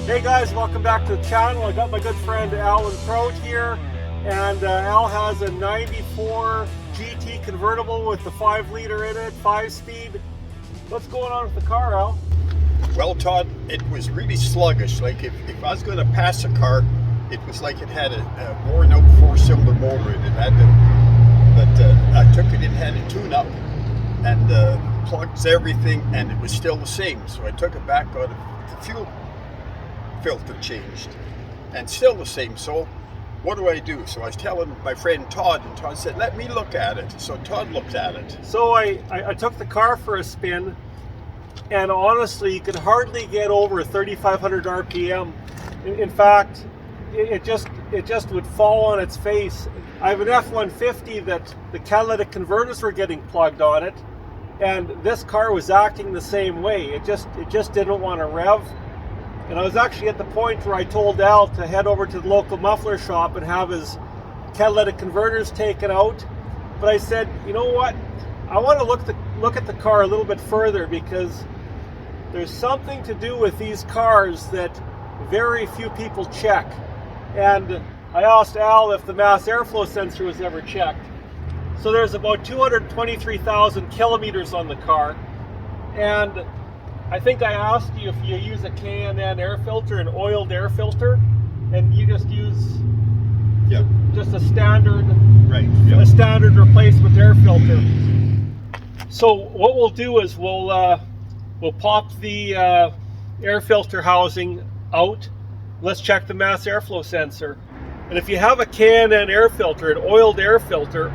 Hey guys, welcome back to the channel. I got my good friend Allan here, and Al has a 94 GT convertible with the 5-liter in it, 5-speed. What's going on with the car, Al? Well, Todd, it was really sluggish. Like if I was going to pass a car, it was like it had a worn out 4-cylinder motor in it. I took it in, had a tune-up, and plugged everything, and it was still the same. So I took it back, got the fuel filter changed, and still the same. So what do I do? So I was telling my friend Todd, and Todd said, let me look at it. So Todd looked at it. So I took the car for a spin, and honestly, you could hardly get over 3,500 RPM. In fact, it just would fall on its face. I have an F-150 that the catalytic converters were getting plugged on it, and this car was acting the same way. It just didn't want to rev. And I was actually at the point where I told Al to head over to the local muffler shop and have his catalytic converters taken out. But I said, you know what? I want to look at the car a little bit further, because there's something to do with these cars that very few people check. And I asked Al if the mass airflow sensor was ever checked. So there's about 223,000 kilometers on the car. And I think I asked you if you use a K&N air filter, an oiled air filter, and you just use just a standard, a standard replacement air filter. So what we'll do is we'll pop the air filter housing out. Let's check the mass airflow sensor. And if you have a K&N air filter, an oiled air filter,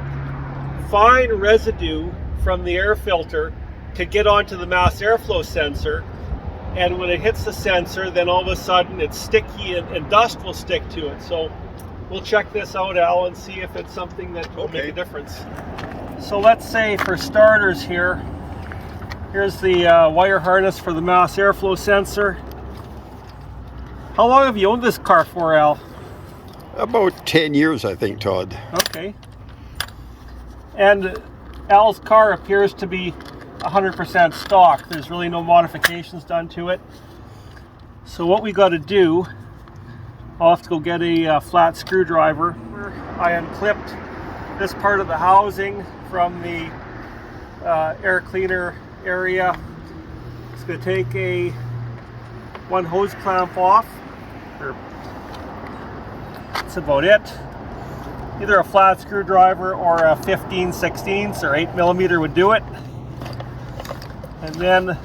fine residue from the air filter to get onto the mass airflow sensor, and when it hits the sensor, then all of a sudden it's sticky and dust will stick to it. So we'll check this out, Al, and see if it's something that will make a difference. So let's say, for starters here, here's the wire harness for the mass airflow sensor. How long have you owned this car for, Al? About 10 years, I think, Todd. Okay. And Al's car appears to be 100% stock. There's really no modifications done to it. So what we got to do, I'll have to go get a flat screwdriver. I unclipped this part of the housing from the air cleaner area. It's going to take one hose clamp off. That's about it. Either a flat screwdriver or a 15/16 or 8mm would do it. And then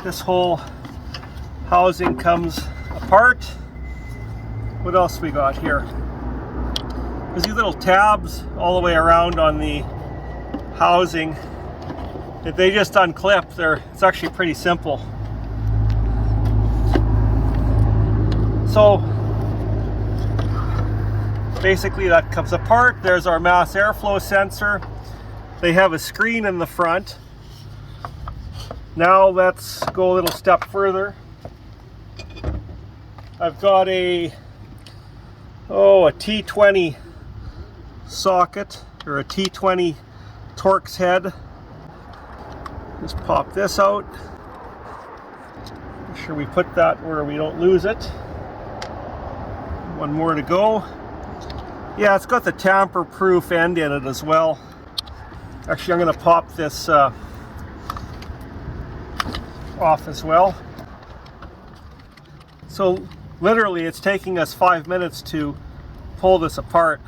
this whole housing comes apart. What else we got here? There's these little tabs all the way around on the housing. If they just unclip, it's actually pretty simple. So basically that comes apart. There's our mass airflow sensor. They have a screen in the front. Now let's go a little step further. I've got a T20 socket, or a T20 Torx head. Just pop this out. Make sure we put that where we don't lose it. One more to go. Yeah, it's got the tamper-proof end in it as well. Actually, I'm going to pop this off as well. So literally it's taking us 5 minutes to pull this apart.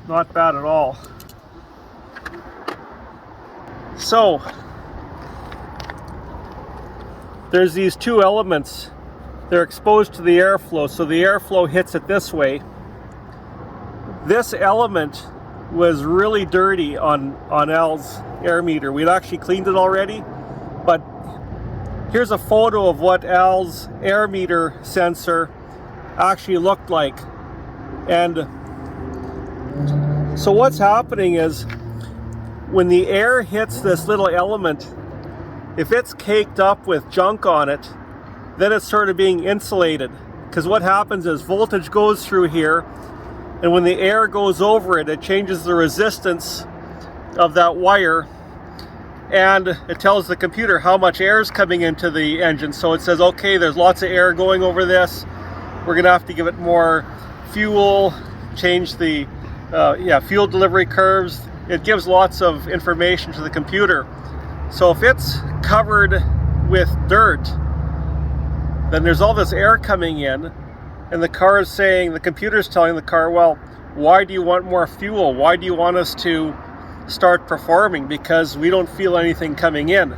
Not bad at all. So there's these two elements. They're exposed to the airflow, so the airflow hits it this way. This element was really dirty on Al's air meter. We'd actually cleaned it already, but here's a photo of what Al's air meter sensor actually looked like. And so what's happening is, when the air hits this little element, if it's caked up with junk on it, then it's sort of being insulated. Because what happens is voltage goes through here, and when the air goes over it, it changes the resistance of that wire, and it tells the computer how much air is coming into the engine. So it says, okay, there's lots of air going over this. We're gonna have to give it more fuel, change the fuel delivery curves. It gives lots of information to the computer. So if it's covered with dirt, then there's all this air coming in, and the car is saying, the computer's telling the car, well, why do you want more fuel? Why do you want us to start performing? Because we don't feel anything coming in.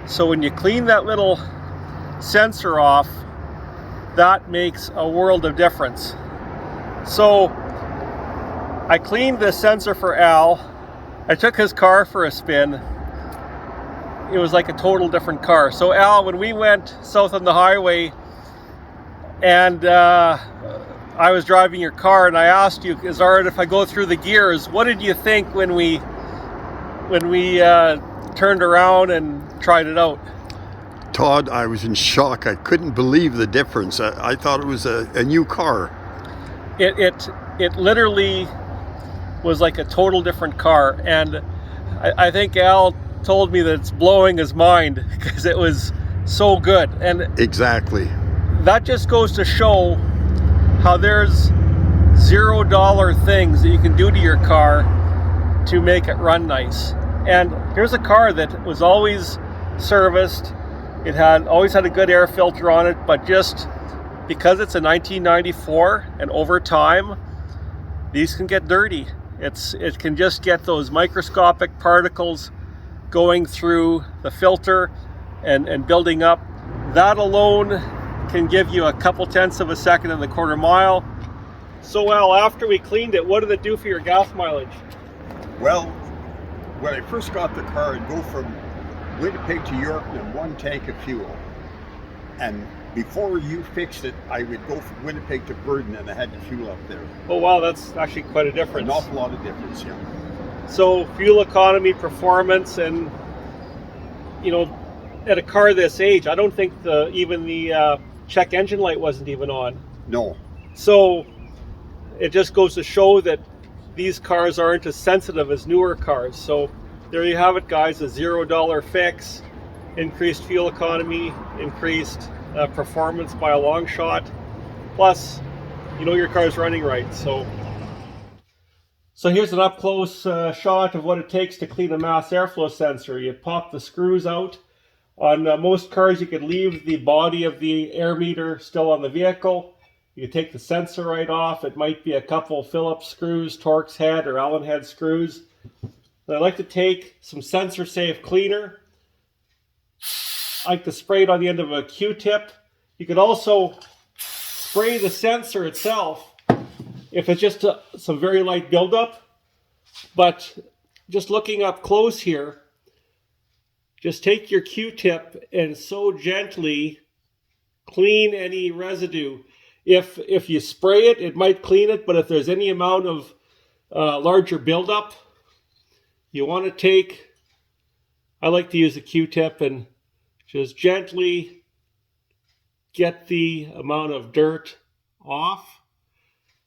So when you clean that little sensor off, that makes a world of difference. So I cleaned this sensor for Al. I took his car for a spin. It was like a total different car. So Al, when we went south on the highway and I was driving your car and I asked you, is it all right if I go through the gears? What did you think when we turned around and tried it out? Todd, I was in shock. I couldn't believe the difference. I thought it was a new car. It literally was like a total different car, and I think Al told me that it's blowing his mind because it was so good. And exactly, that just goes to show how there's $0 things that you can do to your car to make it run nice. And here's a car that was always serviced. It had always had a good air filter on it, but just because it's a 1994 and over time, these can get dirty. It can just get those microscopic particles going through the filter and building up. That alone can give you a couple tenths of a second in the quarter mile. So Al, after we cleaned it, what did it do for your gas mileage? Well, when I first got the car, I'd go from Winnipeg to York in one tank of fuel. And before you fixed it, I would go from Winnipeg to Burden and I had the fuel up there. Oh wow, that's actually quite a difference. An awful lot of difference, yeah. So fuel economy, performance, and you know, at a car this age, I don't think even the check engine light wasn't even on. No. So it just goes to show that these cars aren't as sensitive as newer cars. So there you have it, guys, a $0 fix, increased fuel economy, increased performance by a long shot, plus you know your car's running right. So here's an up close shot of what it takes to clean a mass airflow sensor. You pop the screws out. On most cars you could leave the body of the air meter still on the vehicle. You take the sensor right off. It might be a couple Phillips screws, Torx head or Allan head screws. And I like to take some sensor safe cleaner. I like to spray it on the end of a Q-tip. You could also spray the sensor itself if it's just some very light buildup. But just looking up close here, just take your Q-tip and so gently clean any residue. If you spray it, it might clean it, but if there's any amount of larger buildup, you want to take, I like to use a Q-tip and just gently get the amount of dirt off.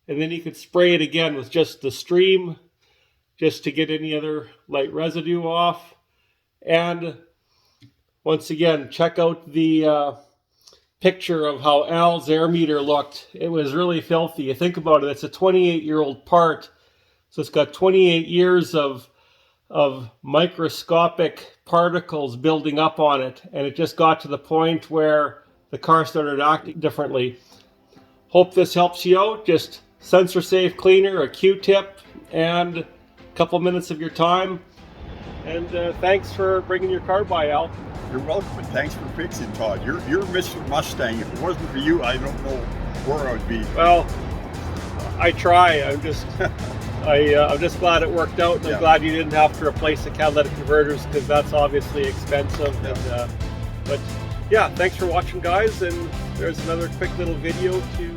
And then you could spray it again with just the stream, just to get any other light residue off. And once again, check out the picture of how Al's air meter looked. It was really filthy. You think about it, it's a 28-year-old part. So it's got 28 years of microscopic particles building up on it. And it just got to the point where the car started acting differently. Hope this helps you out. Just sensor safe cleaner, a Q-tip, and a couple minutes of your time. And thanks for bringing your car by, Al. You're welcome, and thanks for fixing, Todd. You're Mr. Mustang. If it wasn't for you, I don't know where I would be. Well, I try. I'm just glad it worked out, and I'm glad you didn't have to replace the catalytic converters because that's obviously expensive. Yeah. But yeah, thanks for watching, guys. And there's another quick little video to